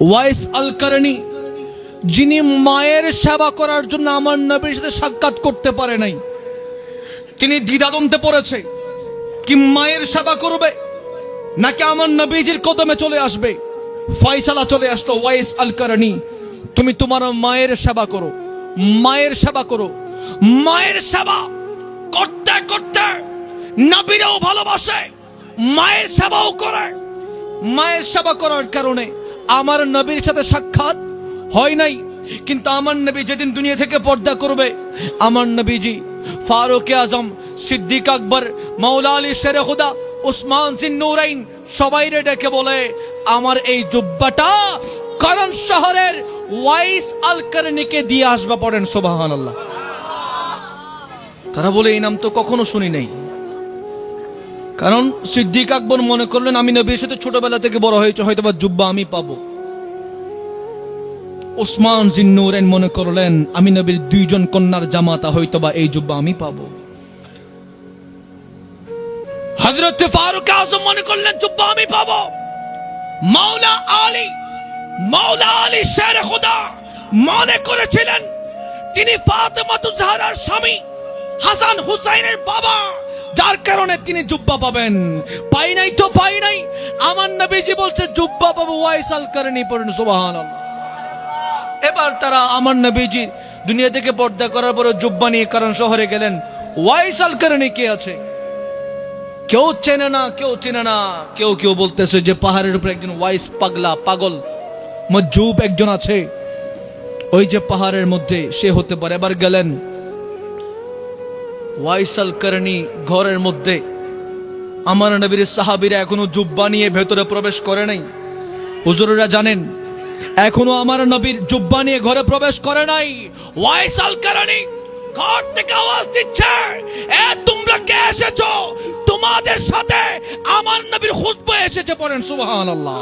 Wise আল Qarni, যিনি মায়ের সেবা করার জন্য আমার নবীর সাথে সাক্ষাৎ করতে পারে নাই, তিনি দ্বিধাদ্বন্দ্বে পড়েছে কি মায়ের সেবা করবে নাকি আমার নবীজির কদমে চলে আসবে। ফয়সালা চলে আসলো, ওয়াইস আল কারনী, তুমি তোমার মায়ের সেবা করো, মায়ের সেবা করো। মায়ের সেবা করতে করতে নবীরাও ভালোবাসে, মায়ের সেবাও করে। মায়ের সেবা করার কারণে আমার নবীর সাথে সাক্ষাৎ হয় নাই, কিন্তু আমার নবী যেদিন দুনিয়া থেকে পর্দা করবে, আমার নবীজি ফারুক আজম, সিদ্দিক আকবর, মাওলা আলী শেরে খুদা, উসমান জিন্নুরাইন সবাইরে ডেকে বলে, আমার এই জুব্বাটা করণ শহরের ওয়াইস আল কারনীকে দিয়ে আসবা। পড়েন সুবহানাল্লাহ। তারা বলে এই নাম তো কখনো শুনি নাই। কারণ সিদ্দিক আকবর মনে করলেন আমি নবীর সাথে ছোটবেলা থেকে বড় হয়েছে, হয়তোবা জুব্বা আমি পাবো। উসমান জিন্নুরাইন মনে করলেন আমি নবীর দুইজন কন্যার জামাতা, হয়তোবা এই জুব্বা আমি পাবো। হযরত ফারুক আজম মনে করলেন জুব্বা আমি পাবো। মাওলা আলী শেরে খুদা মনে করেছিলেন তিনি ফাতেমাতুজ জাহরার স্বামী, হাসান হুসাইনের বাবা, যার কারণে তিনি জুব্বা পাবেন। পাই নাই তো পাই নাই, আমার নবীজি বলছে জুব্বা পাবো ওয়াইস আল কারনী। পড়েন সুবহানাল্লাহ। এবার তারা আমার নবীজি দুনিয়া থেকে পর্দা করার পরে জুব্বা নিয়ে কারণ শহরে গেলেন। ওয়াইস আল কারনী কে আছে কেউ চেনে না, কেউ চেনে না। কেউ কেউ বলতেছে যে পাহাড়ের উপরে একজন ওয়াইস পাগলা, পাগল মজুব একজন আছে, ওই যে পাহাড়ের মধ্যে সে হতে পারে। এবার গেলেন ওয়াইস আল কারনী ঘরের মধ্যে, আমার নবীর সাহাবীরা এখনো জুব্বা নিয়ে ভেতরে প্রবেশ করে নাই। হুজুরেরা জানেন এখনো আমার নবীর জুব্বা নিয়ে ঘরে প্রবেশ করে নাই। ওয়াইস আল কারনী ঘর থেকে আওয়াজ দিচ্ছে, এ তোমরা কে এসেছো? তোমাদের সাথে আমার নবীর খুতবা এসেছে। পড়েন সুবহানাল্লাহ।